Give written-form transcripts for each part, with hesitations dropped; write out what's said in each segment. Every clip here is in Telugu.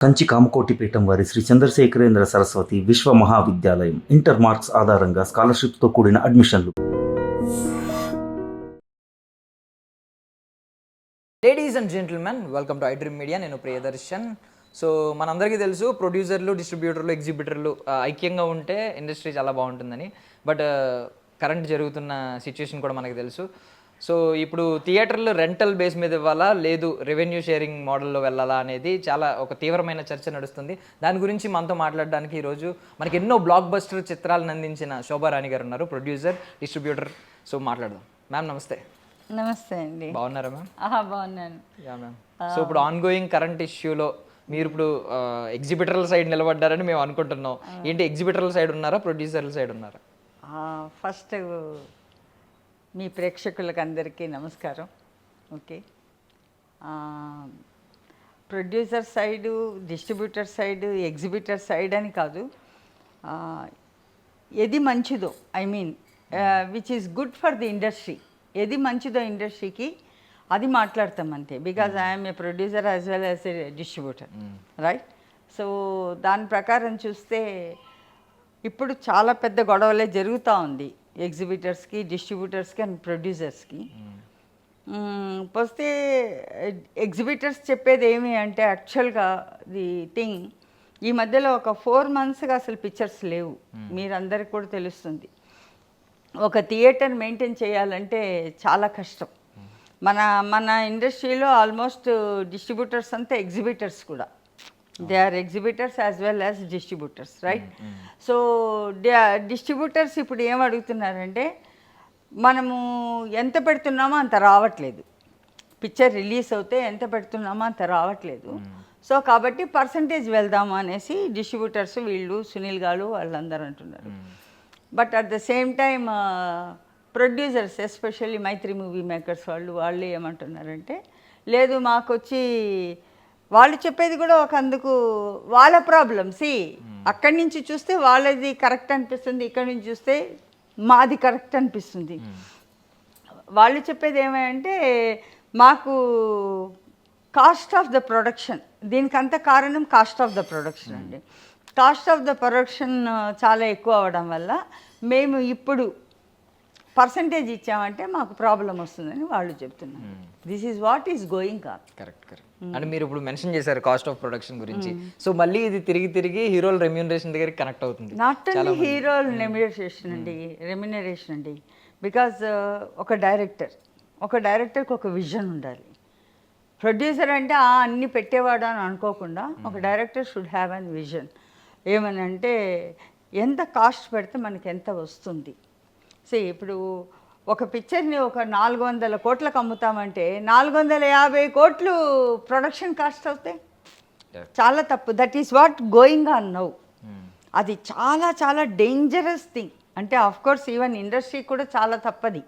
కంచి కామకోటి పీఠం వారి శ్రీ చంద్రశేఖరేంద్ర సరస్వతి విశ్వ మహావిద్యాలయం ఇంటర్ మార్క్స్ ఆధారంగా స్కాలర్షిప్తో కూడిన అడ్మిషన్లు. Ladies and gentlemen, welcome to iDream media. నేను ప్రియదర్శన్. సో మనందరికీ తెలుసు, ప్రొడ్యూసర్లు, డిస్ట్రిబ్యూటర్లు, ఎగ్జిబిటర్లు ఐక్యంగా ఉంటే ఇండస్ట్రీ చాలా బాగుంటుందని. బట్ కరెంట్ జరుగుతున్న సిచ్యువేషన్ కూడా మనకు తెలుసు. సో ఇప్పుడు థియేటర్లు రెంటల్ బేస్ మీద ఇవ్వాలా, లేదు రెవెన్యూ షేరింగ్ మోడల్లో వెళ్ళాలా అనేది చాలా ఒక తీవ్రమైన చర్చ నడుస్తుంది. దాని గురించి మనతో మాట్లాడడానికి ఈరోజు మనకి ఎన్నో బ్లాక్ బస్టర్ చిత్రాలను అందించిన శోభారాణి గారు ఉన్నారు, ప్రొడ్యూసర్, డిస్ట్రిబ్యూటర్. సో మాట్లాడదాం. మ్యామ్ నమస్తే. నమస్తే అండి. బాగున్నారా మ్యామ్? బాగున్నాను. Yeah ma'am. సో ఇప్పుడు ఆన్గోయింగ్ కరెంట్ ఇష్యూలో మీరు ఇప్పుడు ఎగ్జిబిటర్ల సైడ్ నిలబడ్డారని మేము అనుకుంటున్నాం. ఏంటి, ఎగ్జిబిటర్ల సైడ్ ఉన్నారా, ప్రొడ్యూసర్ల సైడ్ ఉన్నారా? ఫస్ట్ మీ ప్రేక్షకులకు అందరికీ నమస్కారం. Okay, producer side, distributor side, exhibitor side అని కాదు, ఏది మంచిదో, I mean which is good for the industry, ఏది మంచిదో ఇండస్ట్రీకి అది మాట్లాడతాం అంతే. Because I'm a producer as well as a distributor, right? So దాని ప్రకారం చూస్తే ఇప్పుడు చాలా పెద్ద గొడవలే జరుగుతూ ఉంది ఎగ్జిబిటర్స్కి, డిస్ట్రిబ్యూటర్స్కి అండ్ ప్రొడ్యూసర్స్కి. పోతే ఎగ్జిబిటర్స్ చెప్పేది ఏమి అంటే, యాక్చువల్గా ది థింగ్, ఈ మధ్యలో ఒక 4 monthsగా అసలు పిక్చర్స్ లేవు. మీరందరికి కూడా తెలుస్తుంది. ఒక థియేటర్ మెయింటైన్ చేయాలంటే చాలా కష్టం. మన మన ఇండస్ట్రీలో ఆల్మోస్ట్ డిస్ట్రిబ్యూటర్స్ అంతా ఎగ్జిబిటర్స్ కూడా, they are exhibitors as well as distributors, right? So distributors ఇప్పుడు ఏం అడుగుతున్నారంటే, మనము ఎంత పెడుతున్నామో అంత రావట్లేదు, పిక్చర్ రిలీజ్ అవుతే ఎంత పెడుతున్నామో అంత రావట్లేదు. సో కాబట్టి పర్సంటేజ్ వెళ్దాము అనేసి డిస్ట్రిబ్యూటర్స్, వీళ్ళు సునీల్ గారు వాళ్ళందరూ అంటున్నారు. But at the same time producers, especially Mythri movie makers వాళ్ళు ఏమంటున్నారంటే, లేదు మాకు వచ్చి, వాళ్ళు చెప్పేది కూడా ఒక అందుకు వాళ్ళ ప్రాబ్లమ్స్. అక్కడి నుంచి చూస్తే వాళ్ళది కరెక్ట్ అనిపిస్తుంది, ఇక్కడి నుంచి చూస్తే మాది కరెక్ట్ అనిపిస్తుంది. వాళ్ళు చెప్పేది ఏమంటే, మాకు కాస్ట్ ఆఫ్ ద ప్రొడక్షన్, దీనికంత కారణం కాస్ట్ ఆఫ్ ద ప్రొడక్షన్ అండి. కాస్ట్ ఆఫ్ ద ప్రొడక్షన్ చాలా ఎక్కువ అవ్వడం వల్ల మేము ఇప్పుడు పర్సంటేజ్ ఇచ్చామంటే మాకు ప్రాబ్లం వస్తుందని వాళ్ళు చెప్తున్నారు. This is what is going on. Correct correct. అంటే మీరు ఇప్పుడు మెన్షన్ చేశారు కాస్ట్ ఆఫ్ ప్రొడక్షన్ గురించి. సో మళ్ళీ ఇది తిరిగి హీరోల రెమ్యూనరేషన్ దగ్గరికి కనెక్ట్ అవుతుంది. నాట్ ఓన్లీ హీరోల రెమ్యూనరేషన్ అండి, బికాజ్ ఒక డైరెక్టర్కి ఒక విజన్ ఉండాలి. ప్రొడ్యూసర్ అంటే అన్నీ పెట్టేవాడు అని అనుకోకుండా, ఒక director should have an vision. ఏమనంటే, ఎంత కాస్ట్ పెడితే మనకి ఎంత వస్తుంది. ఇప్పుడు ఒక పిక్చర్ని ఒక 400 కోట్లకు అమ్ముతామంటే 450 కోట్లు ప్రొడక్షన్ కాస్ట్ అవుతాయి. చాలా తప్పు. That is what going on now. అది చాలా చాలా డేంజరస్ థింగ్. అంటే ఆఫ్కోర్స్ ఈవెన్ ఇండస్ట్రీ కూడా చాలా తప్పది.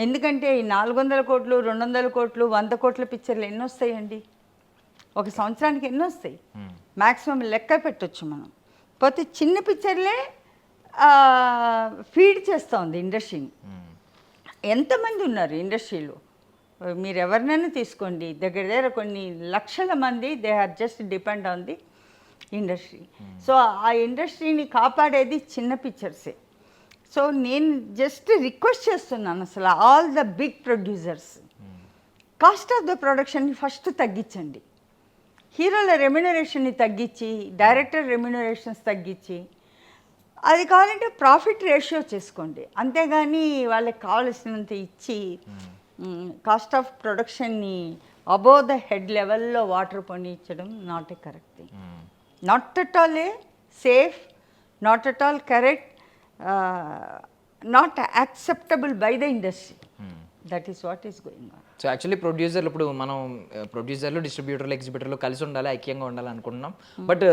ఎందుకంటే ఈ 400 కోట్లు, 200 కోట్లు, 100 కోట్ల పిక్చర్లు ఎన్ని వస్తాయండి? ఒక సంవత్సరానికి ఎన్ని వస్తాయి? మ్యాక్సిమం లెక్క పెట్టచ్చు మనం. పోతే చిన్న పిక్చర్లే ఫీడ్ చేస్తూ ఉంది ఇండస్ట్రీని. ఎంతమంది ఉన్నారు ఇండస్ట్రీలో? మీరు ఎవరినైనా తీసుకోండి, దగ్గర కొన్ని లక్షల మంది, they are just depend on the industry. So ఆ ఇండస్ట్రీని కాపాడేది చిన్న పిక్చర్సే. సో నేను జస్ట్ రిక్వెస్ట్ చేస్తున్నాను, అసలు all the big producers, cost of the ప్రొడక్షన్ని ఫస్ట్ తగ్గించండి. హీరోల రెమ్యూనరేషన్ని తగ్గించి, డైరెక్టర్ రెమ్యూనరేషన్స్ తగ్గించి, అది కావాలంటే ప్రాఫిట్ రేషియో చేసుకోండి. అంతేగాని వాళ్ళకి కావలసినంత ఇచ్చి కాస్ట్ ఆఫ్ ప్రొడక్షన్ని అబోవ్ ద హెడ్ లెవెల్లో వాటర్ పొనిచ్చడం not a correct thing. Not at all a safe, not at all correct, not acceptable by the industry. That is what is going on. So actually ప్రొడ్యూసర్లు, ఇప్పుడు మనం ప్రొడ్యూసర్లు, డిస్ట్రిబ్యూటర్లు, ఎగ్జిబిటర్లు కలిసి ఉండాలి, ఐక్యంగా ఉండాలి అనుకుంటున్నాం. బట్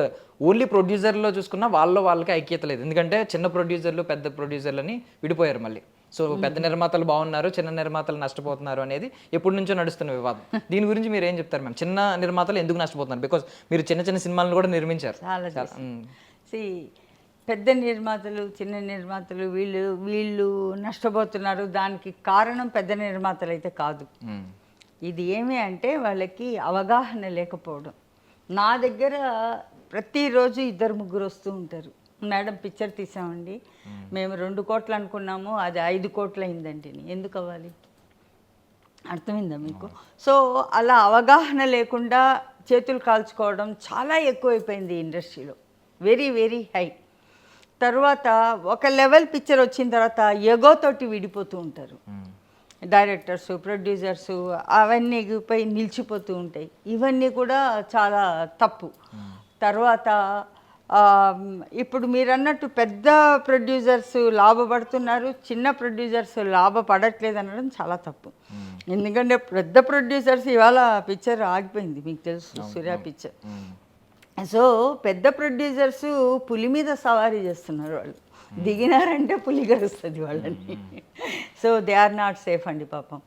ఓన్లీ ప్రొడ్యూసర్లో చూసుకున్నా వాళ్ళకి ఐక్యత లేదు. ఎందుకంటే చిన్న ప్రొడ్యూసర్లు, పెద్ద ప్రొడ్యూసర్లని విడిపోయారు మళ్ళీ. సో పెద్ద నిర్మాతలు బాగున్నారు, చిన్న నిర్మాతలు నష్టపోతున్నారు అనేది ఎప్పటి నుంచో నడుస్తున్న వివాదం. దీని గురించి మీరు ఏం చెప్తారు మ్యామ్? చిన్న నిర్మాతలు ఎందుకు నష్టపోతున్నారు? బికాజ్ మీరు చిన్న సినిమాలను కూడా నిర్మించారు. పెద్ద నిర్మాతలు, చిన్న నిర్మాతలు, వీళ్ళు నష్టపోతున్నారు. దానికి కారణం పెద్ద నిర్మాతలు అయితే కాదు. ఇది ఏమి అంటే, వాళ్ళకి అవగాహన లేకపోవడం. నా దగ్గర ప్రతిరోజు 2-3 వస్తూ ఉంటారు. మేడం పిక్చర్ తీసామండి, మేము 2 కోట్లు అనుకున్నాము, అది 5 కోట్లు అయిందండి. ఎందుకు అవ్వాలి? అర్థమైందా మీకు? సో అలా అవగాహన లేకుండా చేతులు కాల్చుకోవడం చాలా ఎక్కువైపోయింది ఇండస్ట్రీలో, వెరీ వెరీ హై. తర్వాత ఒక లెవెల్ పిక్చర్ వచ్చిన తర్వాత ఎగోతోటి విడిపోతూ ఉంటారు డైరెక్టర్సు, ప్రొడ్యూసర్సు, అవన్నీ పై నిలిచిపోతూ ఉంటాయి. ఇవన్నీ కూడా చాలా తప్పు. తర్వాత ఇప్పుడు మీరు అన్నట్టు పెద్ద ప్రొడ్యూసర్స్ లాభపడుతున్నారు, చిన్న ప్రొడ్యూసర్స్ లాభపడట్లేదు అనడం చాలా తప్పు. ఎందుకంటే పెద్ద ప్రొడ్యూసర్స్ ఇవాళ పిక్చర్ ఆగిపోయింది, మీకు తెలుసు, సూర్య పిక్చర్. సో పెద్ద ప్రొడ్యూసర్స్ పులి మీద సవారీ చేస్తున్నారు, వాళ్ళు దిగినారంటే పులి గరుస్తుంది వాళ్ళని. So they are not safe అండి పాపం,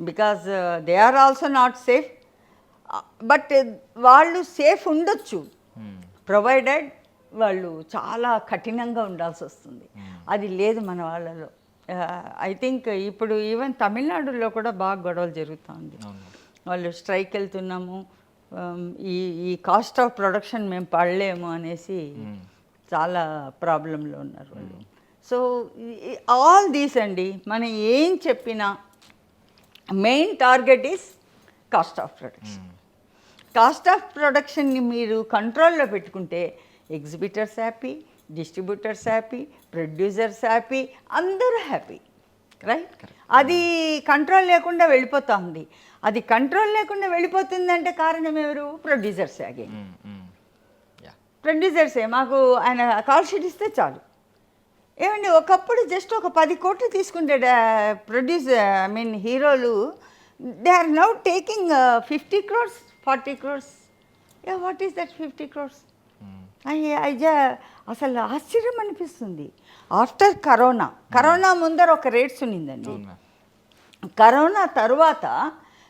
because they are also not safe. But వాళ్ళు సేఫ్ ఉండొచ్చు, ప్రొవైడెడ్ వాళ్ళు చాలా కఠినంగా ఉండాల్సి వస్తుంది. అది లేదు మన వాళ్ళలో. ఐ థింక్ ఇప్పుడు ఈవెన్ తమిళనాడులో కూడా బాగా గొడవలు జరుగుతుంది. వాళ్ళు స్ట్రైక్ వెళ్తున్నాము, ఈ కాస్ట్ ఆఫ్ ప్రొడక్షన్ మేము పడలేము అనేసి చాలా ప్రాబ్లంలో ఉన్నారు వాళ్ళు. సో ఆల్ దీస్ అండి, మనం ఏం చెప్పినా main target is cost of production. Cost of ప్రొడక్షన్ని మీరు కంట్రోల్లో పెట్టుకుంటే exhibitors happy, distributors happy, producers happy, అందరూ హ్యాపీ, రైట్? అది కంట్రోల్ లేకుండా వెళ్ళిపోతూ ఉంది. అది కంట్రోల్ లేకుండా వెళ్ళిపోతుందంటే కారణం ఎవరు? ప్రొడ్యూసర్స్. అగైన్ ప్రొడ్యూసర్సే. మాకు ఆయన కాల్ షీట్ ఇస్తే చాలు. ఏమండి, ఒకప్పుడు జస్ట్ ఒక 10 కోట్లు తీసుకుంటే హీరోలు, they are now taking 50 crores, 40 crores. What is that 50 crores? అసలు ఆశ్చర్యం అనిపిస్తుంది. ఆఫ్టర్ కరోనా ముందర ఒక రేట్స్ ఉన్నిందండి. కరోనా తర్వాత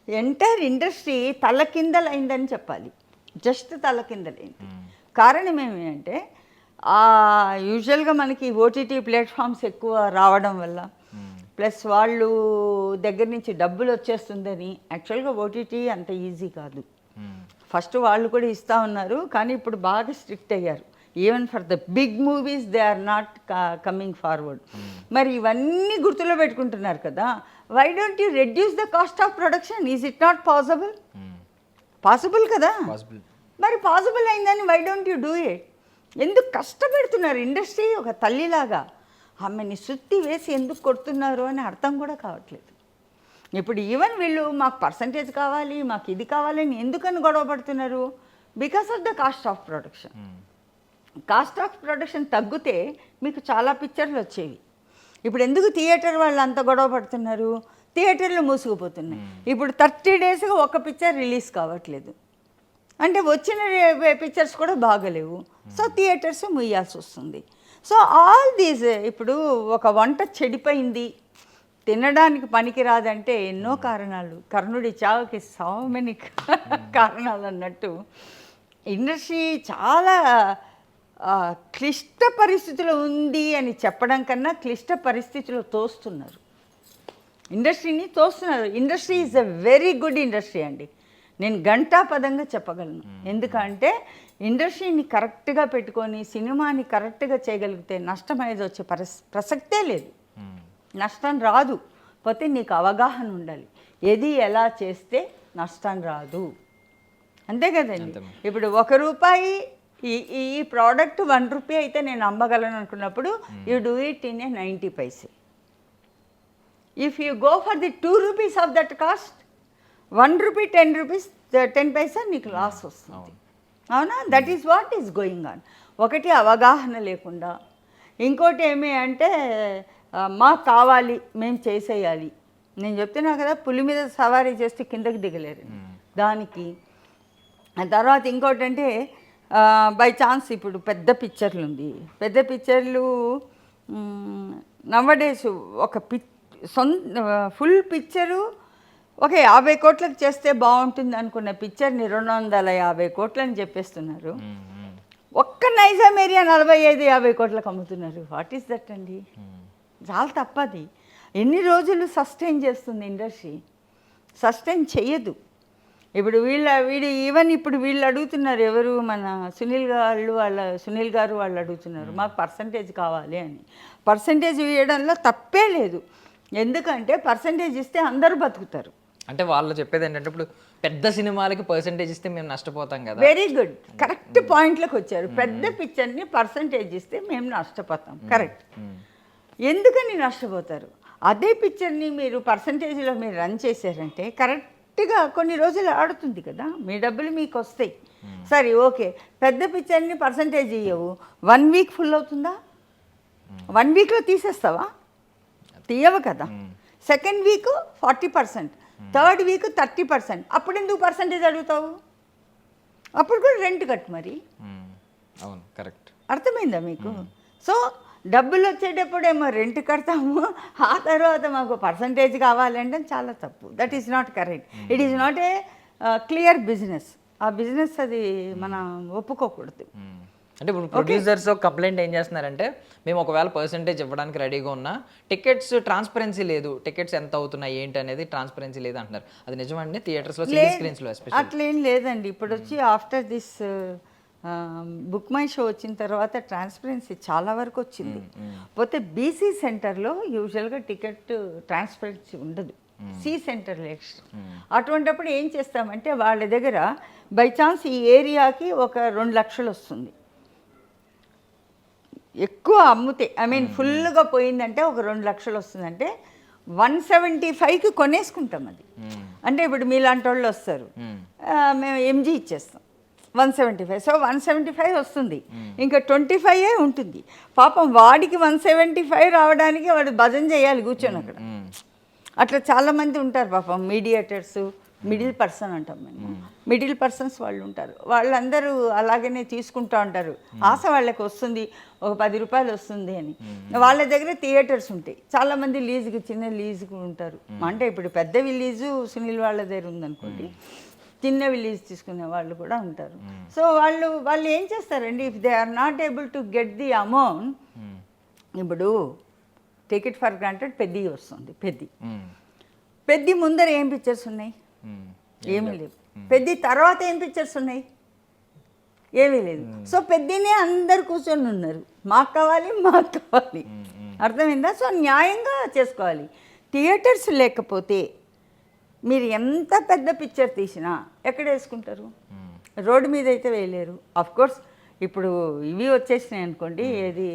ఎంటైర్ ఇండస్ట్రీ తలకిందలైందని చెప్పాలి, జస్ట్ తలకిందలైంది. కారణం ఏమిటంటే యూజువల్గా మనకి ఓటీటీ ప్లాట్ఫామ్స్ ఎక్కువ రావడం వల్ల, ప్లస్ వాళ్ళు దగ్గర నుంచి డబ్బులు వచ్చేస్తుందని. యాక్చువల్గా ఓటీటీ అంత ఈజీ కాదు. ఫస్ట్ వాళ్ళు కూడా ఇస్తూ ఉన్నారు, కానీ ఇప్పుడు బాగా స్ట్రిక్ట్ అయ్యారు. Even for the big movies they are not coming forward. మరి ఇవన్నీ గుర్తులో పెట్టుకుంటున్నారు కదా, why don't you reduce the cost of production? Is it not possible? Possible కదా. మరి పాసిబుల్ అయిందని why don't you do it? ఎందుకు కష్టపెడుతున్నారు ఇండస్ట్రీ? ఒక తల్లిలాగా ఆమెని సుత్తి వేసి ఎందుకు కొడుతున్నారు అని అర్థం కూడా కావట్లేదు. ఇప్పుడు ఈవెన్ వీళ్ళు మాకు పర్సంటేజ్ కావాలి, మాకు ఇది కావాలని ఎందుకని గొడవ పడుతున్నారు? Because of the cost of production. Cost of production తగ్గితే మీకు చాలా పిక్చర్లు వచ్చేవి. ఇప్పుడు ఎందుకు థియేటర్ వాళ్ళు అంత గొడవ పడుతున్నారు? థియేటర్లు మూసుకుపోతున్నాయి. ఇప్పుడు 30 daysగా ఒక పిక్చర్ రిలీజ్ కావట్లేదు అంటే వచ్చిన పిక్చర్స్ కూడా బాగలేవు. సో థియేటర్స్ ముయ్యాల్సి వస్తుంది. సో ఆల్ దీస్, ఇప్పుడు ఒక వంట చెడిపోయింది, తినడానికి పనికిరాదంటే ఎన్నో కారణాలు. కర్ణుడి చావుకి సో మెనీ కారణాలు అన్నట్టు ఇండస్ట్రీ చాలా క్లిష్ట పరిస్థితిలో ఉంది అని చెప్పడం కన్నా క్లిష్ట పరిస్థితిలో తోస్తున్నారు, ఇండస్ట్రీని తోస్తున్నారు. Industry is a very good industry అండి, నేను ఘంటాపదంగా చెప్పగలను. ఎందుకంటే ఇండస్ట్రీని కరెక్ట్గా పెట్టుకొని సినిమాని కరెక్ట్గా చేయగలిగితే నష్టం అనేది వచ్చే ప్రసక్తే లేదు. నష్టం రాదు, పోతే నీకు అవగాహన ఉండాలి, ఏది ఎలా చేస్తే నష్టం రాదు, అంతే కదండి. ఇప్పుడు ₹1 ఈ ప్రోడక్ట్ ₹1 అయితే నేను అమ్మగలను అనుకున్నప్పుడు you do it in 90 paise. If you go for the ₹2 of that cost, ₹1 10 paise నీకు లాస్ వస్తుంది. అవునా? That is what is going on. ఒకటి అవగాహన లేకుండా, ఇంకోటి ఏమి అంటే మాకు కావాలి మేము చేసేయాలి. నేను చెప్తున్నా కదా, పులి మీద సవారీ చేస్తే కిందకి దిగలేరు దానికి. తర్వాత ఇంకోటి అంటే బై ఛాన్స్ ఇప్పుడు పెద్ద పిక్చర్లు ఉంది, పెద్ద పిక్చర్లు నవడేస్ ఒక ఫుల్ పిక్చరు ఒక 50 కోట్లకు చేస్తే బాగుంటుంది అనుకున్న పిక్చర్ని 250 కోట్లు అని చెప్పేస్తున్నారు. ఒక్క నైజాం ఏరియా 45-50 కోట్లకు అమ్ముతున్నారు. వాట్ ఈస్ దట్ అండి? చాలా తప్పది. ఎన్ని రోజులు సస్టైన్ చేస్తుంది ఇండస్ట్రీ? సస్టైన్ చెయ్యదు. ఇప్పుడు వీడు ఈవెన్ ఇప్పుడు వీళ్ళు అడుగుతున్నారు, ఎవరు మన సునీల్ గారు వాళ్ళు అడుగుతున్నారు మాకు పర్సంటేజ్ కావాలి అని. పర్సంటేజ్ ఇవ్వడంలో తప్పే లేదు, ఎందుకంటే పర్సంటేజ్ ఇస్తే అందరూ బతుకుతారు. అంటే వాళ్ళు చెప్పేది ఏంటంటే ఇప్పుడు పెద్ద సినిమాలకి పర్సంటేజ్ ఇస్తే మేము నష్టపోతాం కదా. వెరీ గుడ్, కరెక్ట్ పాయింట్లోకి వచ్చారు. పెద్ద పిక్చర్ని పర్సంటేజ్ ఇస్తే మేము నష్టపోతాం, కరెక్ట్. ఎందుకని నష్టపోతారు? అదే పిక్చర్ని మీరు పర్సంటేజ్లో మీరు రన్ చేశారంటే కరెక్ట్గా కొన్ని రోజులు ఆడుతుంది కదా, మీ డబ్బులు మీకు వస్తాయి. సరే ఓకే, పెద్ద పిక్చర్ని పర్సంటేజ్ ఇవ్వవు, 1 వీక్ ఫుల్ అవుతుందా? 1 వీక్లో తీసేస్తావా? తీయవు కదా. Second week 40%, third week 30%. అప్పుడు ఎందుకు పర్సంటేజ్ అడుగుతావు? అప్పుడు కూడా రెంట్ కట్టు మరి. అవును, కరెక్ట్. అర్థమైందా మీకు? సో డబ్బులు వచ్చేటప్పుడేమో రెంట్ కడతాము, ఆ తర్వాత మాకు పర్సంటేజ్ కావాలంటే చాలా తప్పు. That is not correct. It is not a clear business. ఆ బిజినెస్ అది మనం ఒప్పుకోకూడదు. అంటే ఇప్పుడు ప్రొడ్యూసర్స్ కంప్లైంట్ ఏం చేస్తున్నారంటే, మేము ఒకవేళ పర్సంటేజ్ ఇవ్వడానికి రెడీగా ఉన్నా టికెట్స్ ట్రాన్స్పరెన్సీ లేదు, టికెట్స్ ఎంత అవుతున్నాయి ఏంటి అనేది ట్రాన్స్పరెన్సీ లేదు అంటున్నారు. అది నిజమండి? థియేటర్స్లో, సింగిల్ స్క్రీన్స్లో ఎస్పెషల్లీ అట్లేం లేదండి. ఇప్పుడు వచ్చి after this book my show వచ్చిన తర్వాత ట్రాన్స్పరెన్సీ చాలా వరకు వచ్చింది. పోతే బీసీ సెంటర్లో యూజువల్గా టికెట్ ట్రాన్స్పరెన్సీ ఉండదు, సి సెంటర్లో ఎక్స్ట్రా. అటువంటిప్పుడు ఏం చేస్తామంటే వాళ్ళ దగ్గర బై ఛాన్స్ ఈ ఏరియాకి ఒక 2 లక్షలు వస్తుంది, ఎక్కువ అమ్ముతే, ఐ మీన్ ఫుల్గా పోయిందంటే ఒక 2 లక్షలు వస్తుందంటే 175కి కొనేసుకుంటాం అది. అంటే ఇప్పుడు మీలాంటి వాళ్ళు వస్తారు, మేము ఎంజీ ఇచ్చేస్తాం 175. సో 175 వస్తుంది, ఇంకా 25 ఉంటుంది. పాపం వాడికి 175 రావడానికి వాడు భజన చేయాలి కూర్చొని అక్కడ. అట్లా చాలామంది ఉంటారు పాపం, మీడియేటర్స్, మిడిల్ పర్సన్ అంటాం మేము, మిడిల్ పర్సన్స్ వాళ్ళు ఉంటారు. వాళ్ళందరూ అలాగనే తీసుకుంటూ ఉంటారు, ఆశ వాళ్ళకి వస్తుంది ఒక 10 రూపాయలు వస్తుంది అని. వాళ్ళ దగ్గర థియేటర్స్ ఉంటాయి, చాలామంది లీజుకి, చిన్న లీజుకు ఉంటారు. అంటే ఇప్పుడు పెద్దవి లీజు సునీల్ వాళ్ళ దగ్గర ఉందనుకోండి, చిన్నవి లీజ్ తీసుకునే వాళ్ళు కూడా ఉంటారు. సో వాళ్ళు ఏం చేస్తారండి, if they are not able to get the amount, ఇప్పుడు టికెట్ ఫర్ గ్రాంటెడ్ పెద్ద వస్తుంది, పెద్ద ముందర ఏం పిక్చర్స్ ఉన్నాయి? ఏమీ లేవు. పెద్ద తర్వాత ఏం పిక్చర్స్ ఉన్నాయి? ఏమీ లేదు. సో పెద్దనే అందరు కూర్చొని ఉన్నారు, మాకు కావాలి. అర్థమైందా? సో న్యాయంగా చేసుకోవాలి. థియేటర్స్ లేకపోతే మీరు ఎంత పెద్ద పిక్చర్ తీసినా ఎక్కడ వేసుకుంటారు? రోడ్డు మీద అయితే వేయలేరు. కోర్స్ ఇప్పుడు ఇవి వచ్చేసినాయి అనుకోండి, ఏది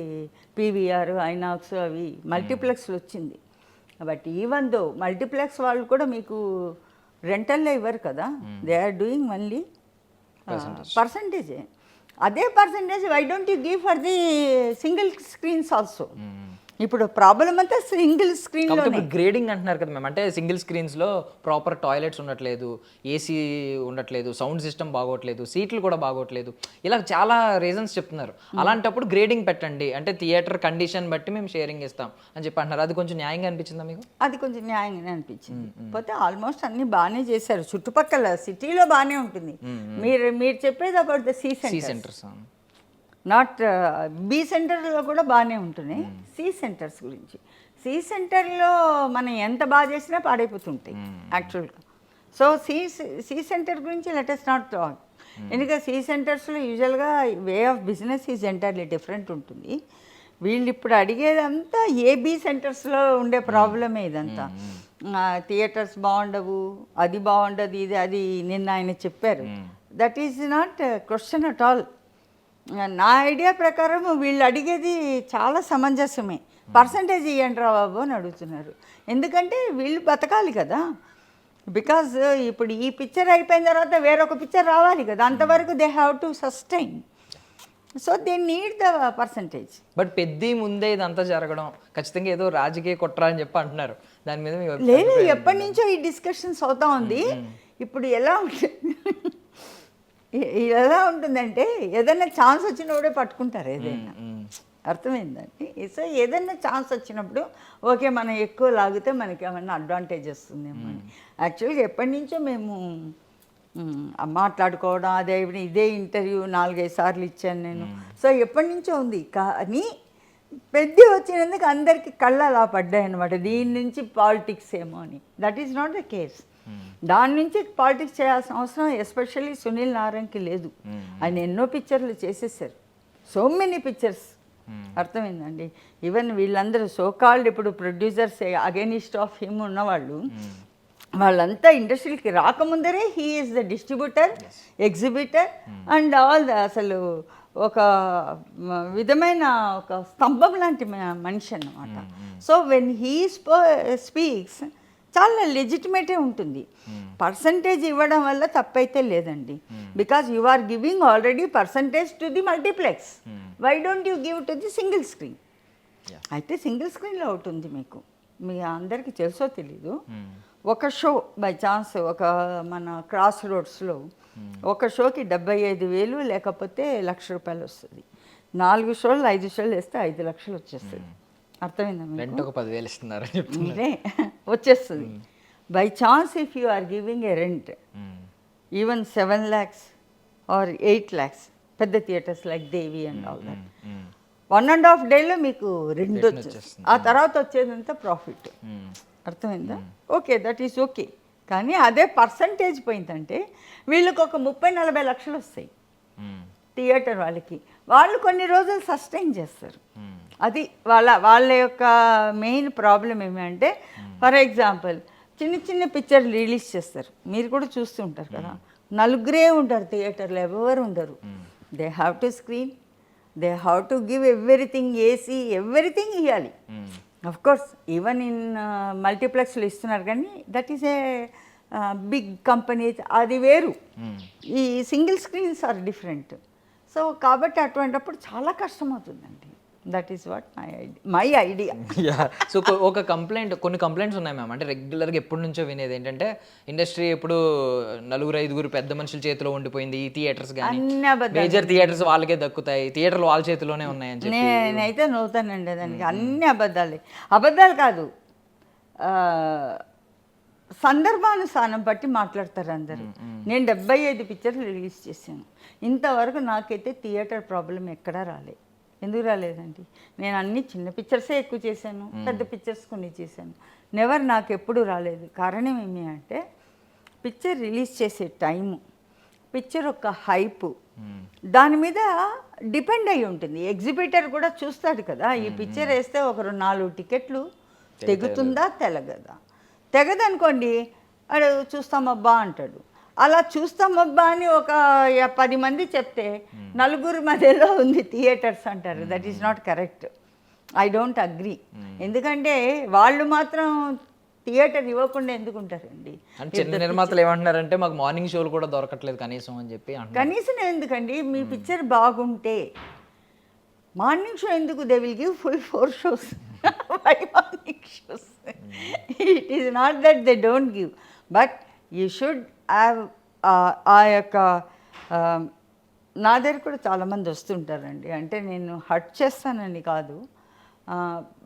పీవీఆర్, ఐనాక్స్, అవి మల్టీప్లెక్స్లు వచ్చింది. బట్ ఈవెన్ దో మల్టీప్లెక్స్ వాళ్ళు కూడా మీకు రెంటల్లో ఇవ్వరు కదా, దే ఆర్ డూయింగ్ ఓన్లీ పర్సంటేజే. అదే percentage why don't you give for the single screens also? ఇప్పుడు ప్రాబ్లం అంతా సింగిల్ స్క్రీన్లో. గ్రేడింగ్ అంటున్నారు కదా మేము, అంటే సింగిల్ స్క్రీన్స్లో ప్రాపర్ టాయిలెట్స్ ఉండట్లేదు, ఏసీ ఉండట్లేదు, సౌండ్ సిస్టమ్ బాగోట్లేదు, సీట్లు కూడా బాగోట్లేదు, ఇలా చాలా రీజన్స్ చెప్తున్నారు. అలాంటప్పుడు గ్రేడింగ్ పెట్టండి, అంటే థియేటర్ కండిషన్ బట్టి మేము షేరింగ్ ఇస్తాం అని చెప్పి అంటున్నారు. అది కొంచెం న్యాయంగా అనిపించిందా మీకు? అది కొంచెం న్యాయంగానే అనిపించింది. పోతే ఆల్మోస్ట్ అన్ని బాగానే చేశారు, చుట్టుపక్కల సిటీలో బాగానే ఉంటుంది. మీరు చెప్పేది about the C centres, not B సెంటర్లో కూడా బాగానే ఉంటున్నాయి. సి సెంటర్స్ గురించి, సి సెంటర్లో మనం ఎంత బాగా చేసినా పాడైపోతుంటాయి యాక్చువల్గా. సో సి సెంటర్ గురించి లెట్ us నాట్ టాక్. ఎందుకంటే సి సెంటర్స్లో యూజువల్గా way of business is entirely different ఉంటుంది. వీళ్ళు ఇప్పుడు అడిగేదంతా ఏబీ సెంటర్స్లో ఉండే ప్రాబ్లమే ఇదంతా. థియేటర్స్ బాగుండవు, అది బాగుండదు, అది నిన్న ఆయన చెప్పారు. That is not question at all. నా ఐడియా ప్రకారం వీళ్ళు అడిగేది చాలా సమంజసమే. పర్సంటేజ్ ఇవ్వండి రా బాబు అని అడుగుతున్నారు, ఎందుకంటే వీళ్ళు బతకాలి కదా. బికాజ్ ఇప్పుడు ఈ పిక్చర్ అయిపోయిన తర్వాత వేరొక పిక్చర్ రావాలి కదా, అంతవరకు they have to sustain. So they need the percentage. But పెద్ద ముందే ఇదంతా జరగడం ఖచ్చితంగా ఏదో రాజకీయ కుట్ర అని చెప్పి అంటున్నారు. దాని మీద లేదు, ఎప్పటి నుంచో ఈ డిస్కషన్స్ అవుతా ఉంది. ఇప్పుడు ఎలా ఉంటుందంటే ఏదైనా ఛాన్స్ వచ్చినప్పుడే పట్టుకుంటారు ఏదైనా, అర్థమైందండి. సో ఏదైనా ఛాన్స్ వచ్చినప్పుడు ఓకే మనం ఎక్కువ లాగితే మనకి ఏమన్నా అడ్వాంటేజ్ వస్తుందేమో అని. యాక్చువల్గా ఎప్పటి నుంచో మేము మాట్లాడుకోవడం, ఇదే ఇంటర్వ్యూ 4-5 సార్లు ఇచ్చాను నేను. సో ఎప్పటి నుంచో ఉంది, కానీ పెద్ద వచ్చినందుకు అందరికీ కళ్ళు అలా పడ్డాయి అనమాట, దీని నుంచి పాలిటిక్స్ ఏమో అని. That is not the case. దాని నుంచి పాలిటిక్స్ చేయాల్సిన అవసరం ఎస్పెషల్లీ సునీల్ నారాయణకి లేదు. ఆయన ఎన్నో పిక్చర్లు చేసేసారు, సో మెనీ పిక్చర్స్. అర్థమైందండి. ఈవెన్ వీళ్ళందరూ సోకాల్డ్ ఇప్పుడు ప్రొడ్యూసర్స్ అగెనిస్ట్ ఆఫ్ హిమ్ ఉన్నవాళ్ళు, వాళ్ళంతా ఇండస్ట్రీకి రాకముందరే he is the distributor, exhibitor and all the, అసలు ఒక విధమైన ఒక స్తంభం లాంటి మనిషి అన్నమాట. సో వెన్ హీ స్పీక్స్ చాలా లెజిటిమేటే ఉంటుంది. పర్సంటేజ్ ఇవ్వడం వల్ల తప్పైతే లేదండి, because you are giving already percentage to the multiplex. Why don't you give to the single screen? అయితే సింగిల్ స్క్రీన్లో ఒకటి ఉంది, మీకు మీ అందరికీ తెలుసో తెలీదు. ఒక షో బై ఛాన్స్ ఒక మన క్రాస్ రోడ్స్లో ఒక షోకి 75,000 లేకపోతే ₹1,00,000 వస్తుంది. 4 షోలు 5 షోలు వేస్తే 5 లక్షలు వచ్చేస్తుంది. అర్థమైందా? రెంట్ ఒక 10,000 ఇస్తున్నారు మీరే వచ్చేస్తుంది. By chance if you are giving a rent even 7 lakhs or 8 lakhs, పెద్ద theatres like Devi and all that, 1.5 డేలో మీకు రెంట్ వచ్చేస్తుంది. ఆ తర్వాత వచ్చేదంతా ప్రాఫిట్. అర్థమైందా? Okay, that is okay. కానీ అదే పర్సంటేజ్ పోయిందంటే వీళ్ళకి ఒక 30-40 లక్షలు వస్తాయి థియేటర్ వాళ్ళకి. వాళ్ళు కొన్ని రోజులు సస్టైన్ చేస్తారు. అది వాళ్ళ యొక్క మెయిన్ ప్రాబ్లం ఏమంటే, ఫర్ ఎగ్జాంపుల్ చిన్న చిన్న పిక్చర్ రిలీజ్ చేస్తారు, మీరు కూడా చూస్తూ ఉంటారు కదా, 4 ఉంటారు థియేటర్లో, ఎవరు ఉండరు. They have to screen, they have to give everything, AC everything ఇవ్వాలి. అఫ్ కోర్స్ ఈవెన్ ఇన్ మల్టీప్లెక్స్లో ఇస్తున్నారు, కానీ that is a big company, అది వేరు. ఈ single screens are different. So కాబట్టి అటువంటిప్పుడు చాలా కష్టం అవుతుందండి. That is what my idea. So ఒక కంప్లైంట్, కొన్ని కంప్లైంట్స్ ఉన్నాయి మ్యామ్. అంటే రెగ్యులర్గా ఎప్పటి నుంచో వినేది ఏంటంటే, ఇండస్ట్రీ ఇప్పుడు 4-5 పెద్ద మనుషుల చేతిలో ఉండిపోయింది. ఈ థియేటర్స్ కానీ మేజర్ థియేటర్స్ వాళ్ళకే దక్కుతాయి, థియేటర్లు వాళ్ళ చేతిలోనే ఉన్నాయని చెప్పి. నేనైతే నవ్వుతానండి దానికి. అన్ని అబద్ధాలే. అబద్ధాలు కాదు, సందర్భానుసారం బట్టి మాట్లాడతారు అందరూ. నేను 75 పిక్చర్లు రిలీజ్ చేశాను. ఇంతవరకు నాకైతే థియేటర్ ప్రాబ్లం ఎక్కడా రాలేదు. ఎందుకు రాలేదండి? నేను అన్ని చిన్న పిక్చర్సే ఎక్కువ చేశాను, పెద్ద పిక్చర్స్ కొన్ని చేశాను. నెవర్ నాకు ఎప్పుడు రాలేదు. కారణం ఏమి అంటే, పిక్చర్ రిలీజ్ చేసే టైము, పిక్చర్ యొక్క హైపు, దాని మీద డిపెండ్ అయి ఉంటుంది. ఎగ్జిబిటర్ కూడా చూస్తాడు కదా, ఈ పిక్చర్ వేస్తే ఒకరు 4 టికెట్లు తెగుతుందా తెలగదా. తెగదనుకోండి, అడు చూస్తామబ్బా అంటాడు. అలా చూస్తామబ్బా అని ఒక 10 మంది చెప్తే 4 మధ్యలో ఉంది థియేటర్స్ అంటారు. That is not correct. I don't agree. ఎందుకంటే వాళ్ళు మాత్రం థియేటర్ ఇవ్వకుండా ఎందుకు ఉంటారండి? చిన్న నిర్మాతలు ఏమంటున్నారంటే, మాకు మార్నింగ్ షోలు కూడా దొరకట్లేదు కనీసం అని చెప్పి. కనీసం ఎందుకండి? మీ పిక్చర్ బాగుంటే మార్నింగ్ షో ఎందుకు? They will give full 4 shows. Why morning shows? It is not that they don't give, but you should have ఆ యొక్క నా దగ్గర కూడా చాలామంది వస్తుంటారండి. అంటే నేను హర్ట్ చేస్తానని కాదు,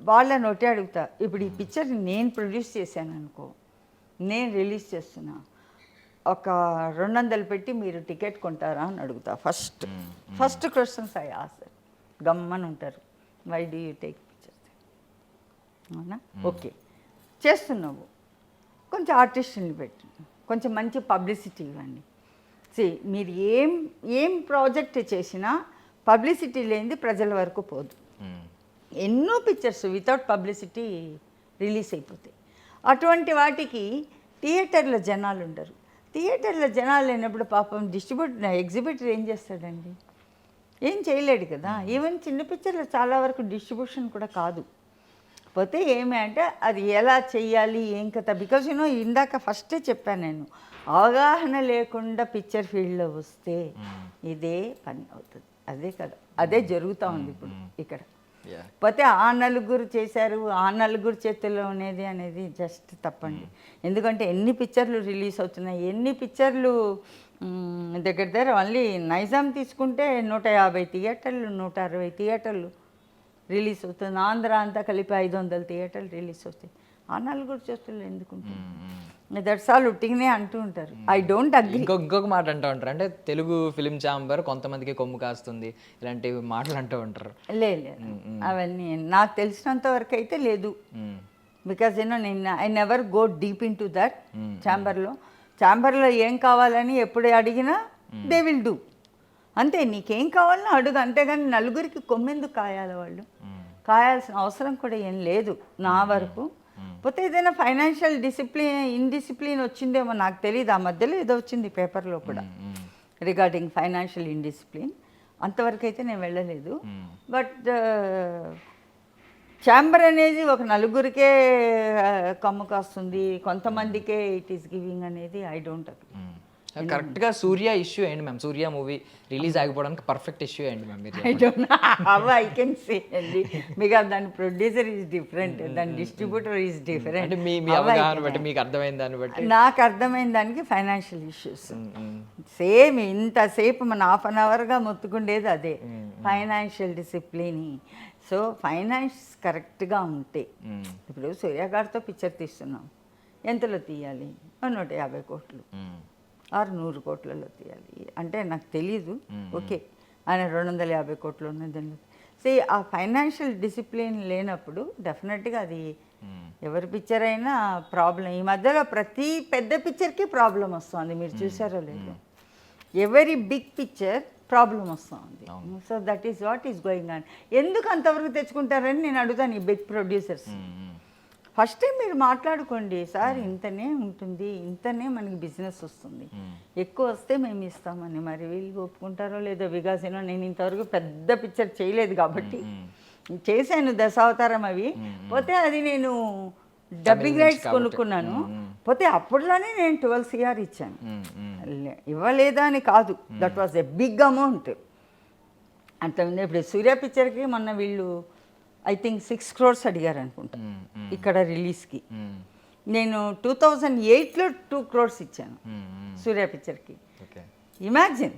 వాళ్ళని ఒకటే అడుగుతా. ఇప్పుడు ఈ పిక్చర్ నేను ప్రొడ్యూస్ చేశాను అనుకో, నేను రిలీజ్ చేస్తున్నా, ఒక 200 పెట్టి మీరు టికెట్ కొంటారా అని అడుగుతా. First questions I ask. గమ్మని ఉంటారు. Why do you take pictures? అవునా, ఓకే చేస్తున్నావు, కొంచెం ఆర్టిస్టుని పెట్టు, కొంచెం మంచి పబ్లిసిటీ ఇవ్వండి. మీరు ఏం ప్రాజెక్ట్ చేసినా పబ్లిసిటీ లేనిది ప్రజల వరకు పోదు. ఎన్నో పిక్చర్స్ వితౌట్ పబ్లిసిటీ రిలీజ్ అయిపోతాయి. అటువంటి వాటికి థియేటర్లో జనాలు ఉండరు. థియేటర్లో జనాలు లేనప్పుడు పాపం ఎగ్జిబిటర్ ఏం చేస్తాడండి? ఏం చేయలేడు కదా. ఈవెన్ చిన్న పిక్చర్లో చాలా వరకు డిస్ట్రిబ్యూషన్ కూడా కాదు. పోతే ఏమి అంటే అది ఎలా చెయ్యాలి ఏం కథ, బికాజ్ ఇందాక ఫస్టే చెప్పాను నేను, అవగాహన లేకుండా పిక్చర్ ఫీల్డ్లో వస్తే ఇదే పని అవుతుంది. అదే కదా, అదే జరుగుతూ ఉంది ఇప్పుడు ఇక్కడ. పోతే ఆ 4 చేశారు, ఆ 4 చేతుల్లో అనేది జస్ట్ తప్పండి. ఎందుకంటే ఎన్ని పిక్చర్లు రిలీజ్ అవుతున్నాయి, ఎన్ని పిక్చర్లు దగ్గర ఓన్లీ నైజాం తీసుకుంటే 150 థియేటర్లు, 160 థియేటర్లు రిలీజ్ అవుతుంది. ఆంధ్ర అంతా కలిపి 500 థియేటర్లు రిలీజ్ అవుతాయి. ఆ 4 చేతుల్లో ఎందుకుంటుంది? దట్స్ ఆల్ ఉట్టిగానే అంటూ ఉంటారు. I don't agree. ఇంకొక మాట అంటూ ఉంటారు, అంటే తెలుగు ఫిలిం ఛాంబర్ కొంతమందికి కొమ్ము కాస్తుంది, ఇలాంటివి మాటలు అంటూ ఉంటారు. లేదు, అవన్నీ నాకు తెలిసినంత వరకు అయితే లేదు. బికాజ్ నేను I never go deep into that ఛాంబర్లో ఏం కావాలని ఎప్పుడు అడిగినా దే విల్ డూ. అంతే, నీకేం కావాలనో అడుగు, అంతేగాని నలుగురికి కొమ్మెందుకు కాయాలి వాళ్ళు, కాయాల్సిన అవసరం కూడా ఏం లేదు నా వరకు. పోతే ఏదైనా ఫైనాన్షియల్ ఇండిసిప్లిన్ వచ్చిందేమో నాకు తెలియదు, ఆ మధ్యలో ఏదో వచ్చింది పేపర్లో కూడా రిగార్డింగ్ ఫైనాన్షియల్ ఇండిసిప్లిన్, అంతవరకు అయితే నేను వెళ్ళలేదు. బట్ ఛాంబర్ అనేది ఒక నలుగురికే కమ్ము కాస్తుంది, కొంతమందికే ఇట్ ఈస్ గివింగ్ అనేది ఐ డోంట్ అగ్రీ. కరెక్ట్గా సూర్య ఇష్యూ అయ్యండి మ్యామ్, సూర్య మూవీ రిలీజ్ ఆగిపోవడానికి పర్ఫెక్ట్ ఇష్యూ అయ్యండి మ్యామ్ మీరు. I don't know how I can say అండి, బికాజ్ దాని ప్రొడ్యూసర్ ఈజ్ డిఫరెంట్, దాని డిస్ట్రిబ్యూటర్ ఈజ్ డిఫరెంట్. అంటే మీ అవగాహన బట్టి, మీకు అర్థమైన దాన్ని బట్టి. నాకు అర్థమైన దానికి ఫైనాన్షియల్ ఇష్యూస్ సేమ్, ఇంతసేపు మన హాఫ్ అన్ అవర్గా మొత్తుకుండేది అదే, ఫైనాన్షియల్ డిసిప్లిన్. సో ఫైనాన్స్ కరెక్ట్గా ఉంటే, ఇప్పుడు సూర్య గారితో పిక్చర్ తీస్తున్నాం, ఎంతలో తీయాలి? 150 కోట్లు ఆరు 100 కోట్లలో తీయాలి అంటే నాకు తెలీదు. ఓకే, ఆయన 250 కోట్లు ఉన్నదని సే, ఆ ఫైనాన్షియల్ డిసిప్లిన్ లేనప్పుడు డెఫినెట్గా అది ఎవరి పిక్చర్ అయినా ప్రాబ్లం. ఈ మధ్యలో ప్రతి పెద్ద పిక్చర్కి ప్రాబ్లం వస్తుంది, మీరు చూసారో లేదు, ఎవరి బిగ్ పిక్చర్ ప్రాబ్లం వస్తుంది. So that is what is going on. ఎందుకు అంతవరకు తెచ్చుకుంటారని నేను అడుగుతాను ఈ బిగ్ ప్రొడ్యూసర్స్. ఫస్ట్ టైం మీరు మాట్లాడుకోండి, సార్ ఇంతనే ఉంటుంది, ఇంతనే మనకి బిజినెస్ వస్తుంది, ఎక్కువ వస్తే మేము ఇస్తామని. మరి వీళ్ళు ఒప్పుకుంటారో లేదో, బికాజ్ నేను ఇంతవరకు పెద్ద పిక్చర్ చేయలేదు కాబట్టి, చేశాను దశావతారం అవి, పోతే అది నేను డబ్బింగ్ రైట్స్ కొనుక్కున్నాను, పోతే అప్పట్లోనే నేను 12 CR ఇచ్చాను, ఇవ్వలేదా అని కాదు, that was a big amount. అంత ఇప్పుడు సూర్య పిక్చర్కి మొన్న వీళ్ళు ఐ థింక్ 6 crores అడిగారు అనుకుంటా ఇక్కడ రిలీజ్కి. నేను 2008లో 2 crores ఇచ్చాను సూర్య పిక్చర్కి. ఇమాజిన్,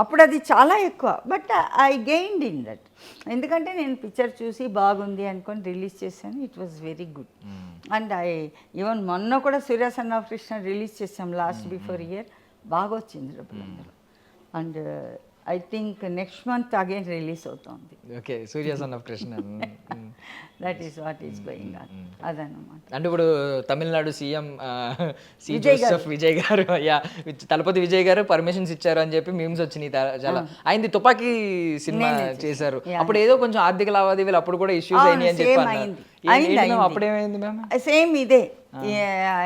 అప్పుడు అది చాలా ఎక్కువ, but I gained in that. ఎందుకంటే నేను పిక్చర్ చూసి బాగుంది అనుకొని రిలీజ్ చేశాను, it was very good. And even మొన్న కూడా Surya son of Krishna release చేసాం లాస్ట్ బిఫోర్ ఇయర్, బాగా వచ్చింది డబ్బులందరూ. And I think next month again release అవుతుంది. Okay, Surya son of Krishna. That is what is going on, అదన్నమాట. అంటే ఇప్పుడు తమిళనాడు సీఎం జోసెఫ్ విజయ్ గారు, తలపతి విజయ్ గారు పర్మిషన్స్ ఇచ్చారు అని చెప్పి మీమ్స్ వచ్చినాయి చాలా. ఆయనది తుపాకీ సినిమా చేశారు, అప్పుడు ఏదో కొంచెం ఆర్థిక లావాదేవీలు అప్పుడు కూడా ఇష్యూస్ అయినాయి అని చెప్పి, అప్పుడేమైంది మ్యామ్? సేమ్ ఇదే,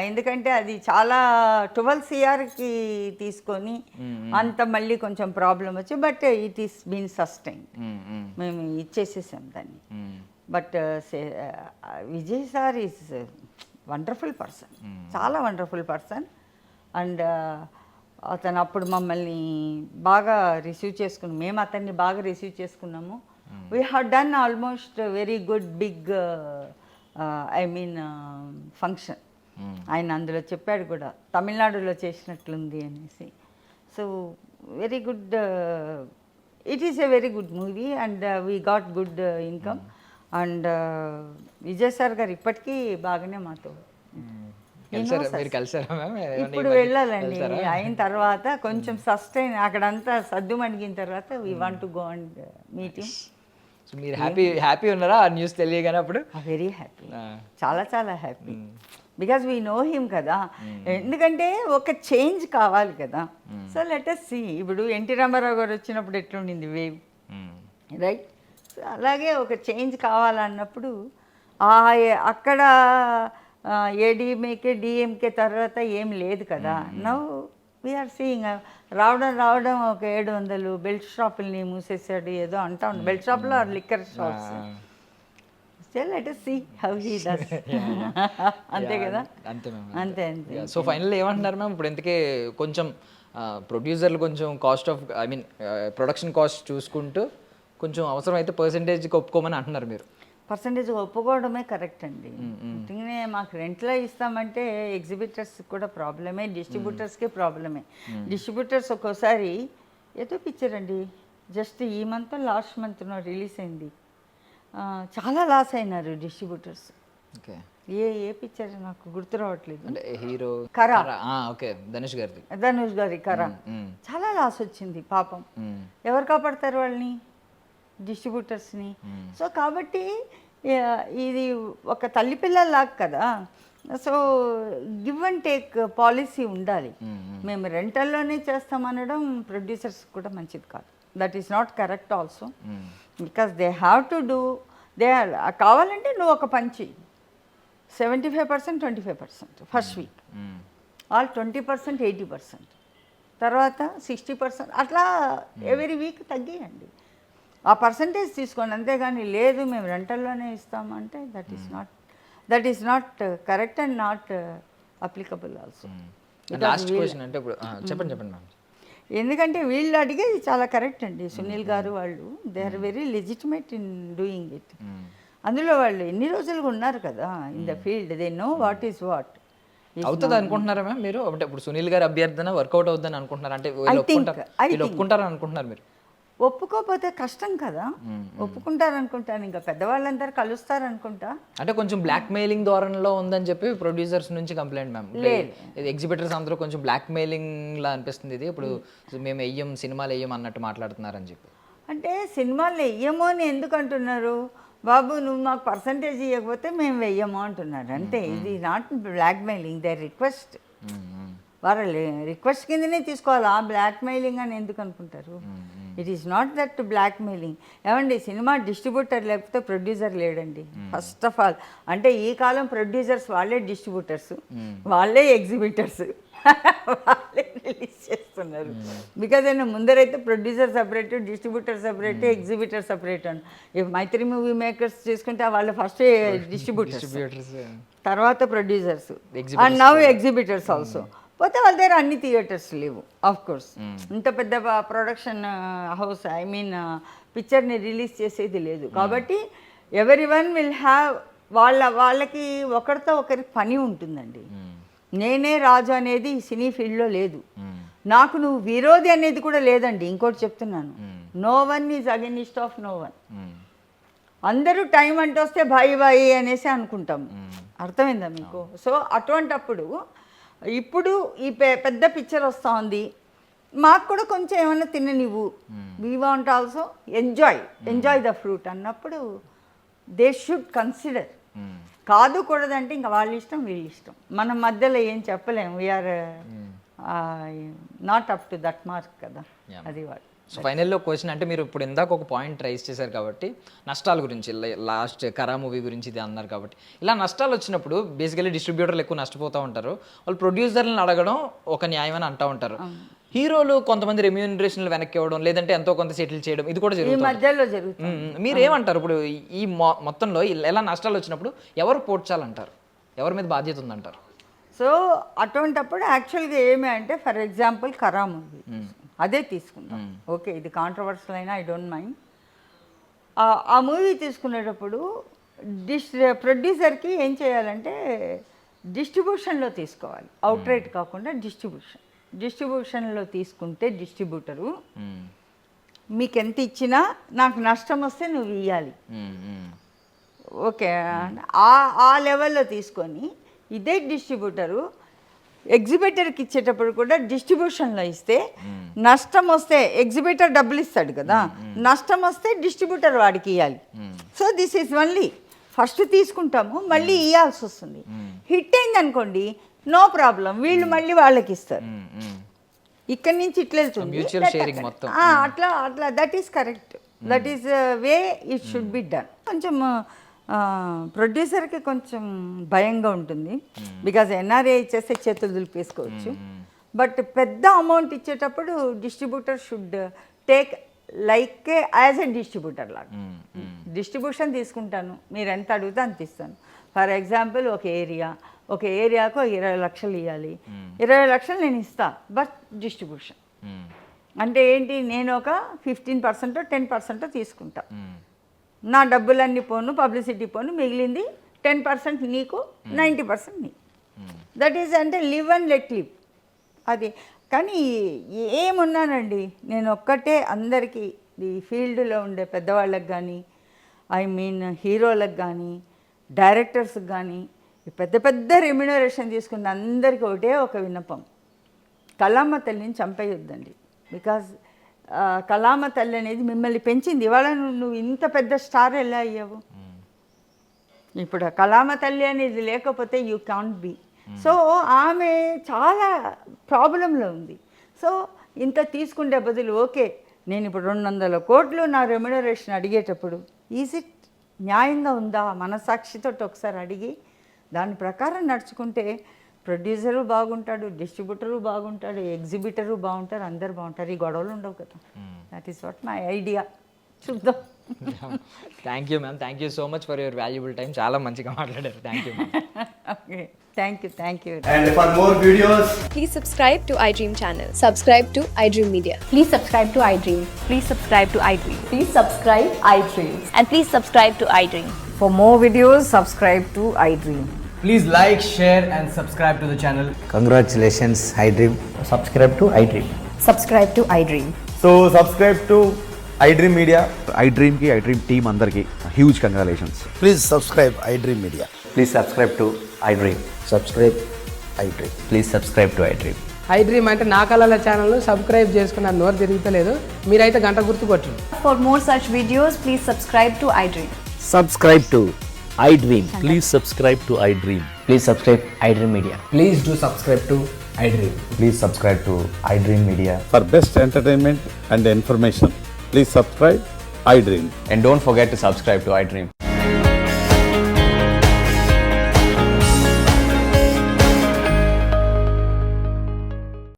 ఎందుకంటే అది చాలా 12 CRకి తీసుకొని అంత మళ్ళీ కొంచెం ప్రాబ్లం వచ్చి, but it is been sustain, మేము ఇచ్చేసేసాం దాన్ని. బట్ Vijay sir is wonderful person, చాలా వండర్ఫుల్ పర్సన్. అండ్ అతను అప్పుడు మమ్మల్ని బాగా రిసీవ్ చేసుకున్నాం, మేము అతన్ని బాగా రిసీవ్ చేసుకున్నాము. We have done almost very good big I mean function. ఆయన అందులో చెప్పాడు కూడా, తమిళనాడులో చేసినట్లుంది అనేసి. So very good, it is a very good movie and we got good income. And Vijay sir గారు ఇప్పటికీ బాగానే మాతో ఇప్పుడు వెళ్ళాలండి. అయిన తర్వాత కొంచెం సస్టైన్, అక్కడంతా సద్దు మణిగిన తర్వాత we want to go and meeting. So మీరు హ్యాపీ ఉన్నారా ఆ న్యూస్ తెలియగానే అప్పుడు? వెరీ హ్యాపీ, చాలా చాలా happy, because we know him కదా. ఎందుకంటే ఒక చేంజ్ కావాలి కదా. సో లెట్ us see, ఇప్పుడు ఎన్టీ రామారావు గారు వచ్చినప్పుడు ఎట్లుండింది వేవ్, రైట్? అలాగే ఒక చేంజ్ కావాలన్నప్పుడు అక్కడ ఏడీఎంకే డిఎంకే తర్వాత ఏం లేదు కదా. నౌ వీఆర్ సీయింగ్ రావడం ఒక 700 బెల్ట్ షాపుల్ని మూసేసాడు ఏదో అంటా ఉంది, బెల్ట్ షాప్లో liquor shops. Let us see how he does. అంతే కదా, అంతే అంతే. సో ఫైనల్ ఏమంటున్నారు మ్యామ్ ఇప్పుడు? ఎందుకే కొంచెం ప్రొడ్యూసర్లు కొంచెం cost of I mean production cost చూసుకుంటూ కొంచెం అవసరం అయితే పర్సంటేజ్కి ఒప్పుకోమని అంటున్నారు మీరు? పర్సంటేజ్ ఒప్పుకోవడమే కరెక్ట్ అండి. అందుకనే మాకు రెంట్లో ఇస్తామంటే ఎగ్జిబిటర్స్ కూడా ప్రాబ్లమే, డిస్ట్రిబ్యూటర్స్కి ప్రాబ్లమే. డిస్ట్రిబ్యూటర్స్ ఒక్కోసారి ఏదో పిక్చర్ అండి, జస్ట్ ఈ మంత్ లాస్ట్ మంత్లో రిలీజ్ అయింది, చాలా లాస్ అయినారు డిస్ట్రిబ్యూటర్స్. ఓకే, ఏ పిక్చర్ నాకు గుర్తు రావట్లేదు. అంటే హీరో కరా, ఓకే, ధనుష్ గారి కరా, చాలా లాస్ వచ్చింది పాపం. ఎవరు కాపాడతారు వాళ్ళని? డిస్ట్రిబ్యూటర్స్ని. సో కాబట్టి ఇది ఒక తల్లి పిల్లల్లాగా కదా. So give and take policy ఉండాలి. మేము రెంటల్లోనే చేస్తామనడం ప్రొడ్యూసర్స్ కూడా మంచిది కాదు. That is not correct also, because they have to do. కావాలంటే నువ్వు ఒక పంచి 75%, 25% ఫస్ట్ వీక్, ఆల్ 20%, 80%, తర్వాత 60%, అట్లా ఎవరీ వీక్ తగ్గియండి. ఆ పర్సంటేజ్ తీసుకోండి, అంతేగాని లేదు మేము రెంటల్లోనే ఇస్తామంటే that is not correct and not applicable also. Last question అంటే ఇప్పుడు చెప్పండి మ్యామ్. ఎందుకంటే వీళ్ళు అడిగేది చాలా కరెక్ట్ అండి. సునీల్ గారు వాళ్ళు they are very legitimate in doing it. అందులో వాళ్ళు ఎన్ని రోజులుగా ఉన్నారు కదా in the field, they know what is what. అవుతుంది అనుకుంటున్నారా మ్యామ్ మీరు? అంటే ఇప్పుడు సునీల్ గారి అభ్యర్థన వర్కౌట్ అవుతుందని అనుకుంటున్నారు? అంటే వీళ్ళు ఒప్పుకుంటారని అనుకుంటున్నారు మీరు? ఒప్పుకోకపోతే కష్టం కదా. ఒప్పుకుంటారు అనుకుంటాను, ఇంకా పెద్దవాళ్ళందరూ కలుస్తారు అనుకుంటా. అంటే కొంచెం బ్లాక్ మెయిలింగ్ ధోరణిలో ఉందని చెప్పి ప్రొడ్యూసర్స్ నుంచి కంప్లైంట్ మ్యామ్. ఎగ్జిబిటర్స్ అందరూ కొంచెం బ్లాక్ మెయిలింగ్ లా అనిపిస్తుంది ఇది. ఇప్పుడు మేము వెయ్యం సినిమాలు వెయ్యం అన్నట్టు మాట్లాడుతున్నారని చెప్పి. అంటే సినిమాలు వెయ్యము అని ఎందుకు అంటున్నారు బాబు? నువ్వు మాకు పర్సంటేజ్ ఇవ్వకపోతే మేము వెయ్యము అంటున్నారు అంతే. ఇది not black mailing, they request. వాళ్ళ రిక్వెస్ట్ కిందనే తీసుకోవాలి, ఆ బ్లాక్ మెయిలింగ్ అని ఎందుకు అనుకుంటారు? It is not that black mailing. ఏమండి, సినిమా డిస్ట్రిబ్యూటర్ లేకపోతే ప్రొడ్యూసర్ లేడండి ఫస్ట్ ఆఫ్ ఆల్. అంటే ఈ కాలం ప్రొడ్యూసర్స్ వాళ్ళే డిస్ట్రిబ్యూటర్స్, వాళ్ళే ఎగ్జిబిటర్స్, వాళ్ళే రిలీజ్ చేస్తున్నారు. బికాజ్ అయినా ముందరైతే producer separate, distributor separate, exhibitor separate అని. మైత్రి మూవీ మేకర్స్ చేసుకుంటే వాళ్ళు ఫస్ట్ డిస్ట్రిబ్యూటర్స్, తర్వాత producers, and now exhibitors also. పోతే వాళ్ళ దగ్గర అన్ని థియేటర్స్ లేవు ఆఫ్ కోర్స్. ఇంత పెద్ద ప్రొడక్షన్ హౌస్, ఐ మీన్ పిక్చర్ని రిలీజ్ చేసేది లేదు. కాబట్టి ఎవరి వన్ విల్ హ్యావ్ వాళ్ళకి ఒకరితో ఒకరికి పని ఉంటుందండి. నేనే రాజు అనేది సినీ ఫీల్డ్లో లేదు. నాకు నువ్వు విరోధి అనేది కూడా లేదండి. ఇంకోటి చెప్తున్నాను, no one is against of no one. అందరూ టైం అంటే వస్తే బాయి బాయి అనేసి అనుకుంటాం. అర్థమైందా మీకు? సో అటువంటప్పుడు ఇప్పుడు ఈ పెద్ద పిక్చర్ వస్తూ ఉంది, మాకు కూడా కొంచెం ఏమైనా తిననివ్వు, we want also enjoy the fruit అన్నప్పుడు దే షుడ్ కన్సిడర్. కాదు కూడదంటే ఇంకా వాళ్ళ ఇష్టం వీళ్ళ ఇష్టం, మనం మధ్యలో ఏం చెప్పలేము. We are not up to that mark కదా, అది వాడు. సో ఫైనల్లో క్వశ్చన్ అంటే మీరు ఇప్పుడు ఇందాక ఒక పాయింట్ రైజ్ చేశారు కాబట్టి నష్టాల గురించి, లాస్ట్ కరా మూవీ గురించి ఇది అన్నారు కాబట్టి, ఇలా నష్టాలు వచ్చినప్పుడు బేసికలీ డిస్ట్రిబ్యూటర్లు ఎక్కువ నష్టపోతూ ఉంటారు. వాళ్ళు ప్రొడ్యూసర్లను అడగడం ఒక న్యాయం అని అంటూ ఉంటారు. హీరోలు కొంతమంది రెమ్యూనరేషన్లు వెనక్కి ఇవ్వడం, లేదంటే ఎంతో కొంత సెటిల్ చేయడం, ఇది కూడా జరుగుతుంది. మధ్యలో జరుగుతుంది. మీరేమంటారు ఇప్పుడు ఈ మొత్తంలో ఎలా నష్టాలు వచ్చినప్పుడు ఎవరు పోడ్చాలంటారు, ఎవరి మీద బాధ్యత ఉందంటారు? సో అటువంటప్పుడు యాక్చువల్గా ఏమి అంటే, ఫర్ ఎగ్జాంపుల్ కరా మూవీ అదే తీసుకుందాం. ఓకే, ఇది కాంట్రవర్షియల్ అయినా ఐ డోంట్ మైండ్. ఆ మూవీ తీసుకునేటప్పుడు ప్రొడ్యూసర్కి ఏం చేయాలంటే డిస్ట్రిబ్యూషన్లో తీసుకోవాలి, అవుట్ రైట్ కాకుండా డిస్ట్రిబ్యూషన్లో తీసుకుంటే డిస్ట్రిబ్యూటరు మీకు ఎంత ఇచ్చినా నాకు నష్టం వస్తే నువ్వు ఇవ్వాలి. ఓకే, ఆ లెవెల్లో తీసుకొని ఇదే డిస్ట్రిబ్యూటరు ఎగ్జిబిటర్కి ఇచ్చేటప్పుడు కూడా డిస్ట్రిబ్యూషన్లో ఇస్తే నష్టం వస్తే ఎగ్జిబిటర్ డబ్బులు ఇస్తాడు కదా, నష్టం వస్తే డిస్ట్రిబ్యూటర్ వాడికి ఇవ్వాలి. So this is only first తీసుకుంటాము, మళ్ళీ ఇవ్వాల్సి వస్తుంది. హిట్ అయింది అనుకోండి, నో ప్రాబ్లం, వీళ్ళు మళ్ళీ వాళ్ళకి ఇస్తారు. ఇక్కడి నుంచి ఇట్లా వెళ్తుంది అట్లా that is correct, that is way it should be done. కొంచెం ప్రొడ్యూసర్కి కొంచెం భయంగా ఉంటుంది, బికాజ్ ఎన్ఆర్ఏ ఇచ్చేస్తే చేతులు దులిపేసుకోవచ్చు. బట్ పెద్ద అమౌంట్ ఇచ్చేటప్పుడు distributor should take like as a distributor లాగా. డిస్ట్రిబ్యూషన్ తీసుకుంటాను, మీరు ఎంత అడిగితే అంత ఇస్తాను. ఫర్ ఎగ్జాంపుల్ ఒక ఏరియాకు 20 లక్షలు ఇవ్వాలి, 20 లక్షలు నేను ఇస్తా, బట్ డిస్ట్రిబ్యూషన్ అంటే ఏంటి, నేను ఒక 15% 10% తీసుకుంటా. నా డబ్బులన్నీ పోను, పబ్లిసిటీ పోను, మిగిలింది 10% నీకు, 90% నీకు. దట్ ఈజ్ అంటే లివ్ అండ్ లెట్ లివ్ అది. కానీ ఏమున్నానండి, నేను ఒక్కటే అందరికీ ఈ ఫీల్డ్లో ఉండే పెద్దవాళ్ళకి కానీ, ఐ మీన్ హీరోలకు కానీ, డైరెక్టర్స్కి కానీ, పెద్ద పెద్ద రెమ్యునరేషన్ తీసుకున్న అందరికీ ఒకటే ఒక విన్నపం, కళామ తల్లిని చంపేయొద్దండి. బికాజ్ కళామ తల్లి అనేది మిమ్మల్ని పెంచింది. ఇవాళ నువ్వు ఇంత పెద్ద స్టార్ ఎలా అయ్యావు? ఇప్పుడు కళామ తల్లి అనేది లేకపోతే యూ కాంట్ బీ. సో ఆమె చాలా ప్రాబ్లంలో ఉంది. సో ఇంత తీసుకుంటే బదులు ఓకే నేను ఇప్పుడు 200 కోట్లు నా రెమ్యునరేషన్ అడిగేటప్పుడు ఈజ్ ఇట్ న్యాయంగా ఉందా మనసాక్షితో ఒకసారి అడిగి దాని ప్రకారం నడుచుకుంటే ప్రొడ్యూసరు బాగుంటాడు, డిస్ట్రిబ్యూటరు బాగుంటాడు, ఎగ్జిబిటరు బాగుంటారు, అందరు బాగుంటారు. ఈ గొడవలు ఉండవు కదా. That is what my idea. చూద్దాం. Thank you ma'am, thank you so much for your valuable time. చాలా మంచిగా మాట్లాడారు. Thank you ma'am. Okay, thank you. And for more videos, Please subscribe to iDream channel. Subscribe to iDream Media. Please subscribe to iDream. Please subscribe to iDream. Please subscribe iDream. And please subscribe to iDream. For more videos, subscribe to iDream. please like, share and subscribe to the channel. Congratulations, iDream. Subscribe to iDream. Subscribe to iDream. So subscribe to iDream Media. iDream की iDream team अंदर की huge congratulations. Please subscribe iDream Media. Please subscribe to iDream. Subscribe iDream. Please subscribe to iDream. iDream అంటే నా కళల ఛానల్ సబ్స్క్రైబ్ చేసుకున్న నోరు తిరుగుతలేదు. మీరైతే గంట గుర్తు కొట్టండి. For more such videos, please subscribe to iDream. Subscribe to iDream. Please subscribe to iDream. Please subscribe iDream Media. Please do subscribe to iDream. Please subscribe to iDream Media. For best entertainment and information, please subscribe iDream. And don't forget to subscribe to iDream.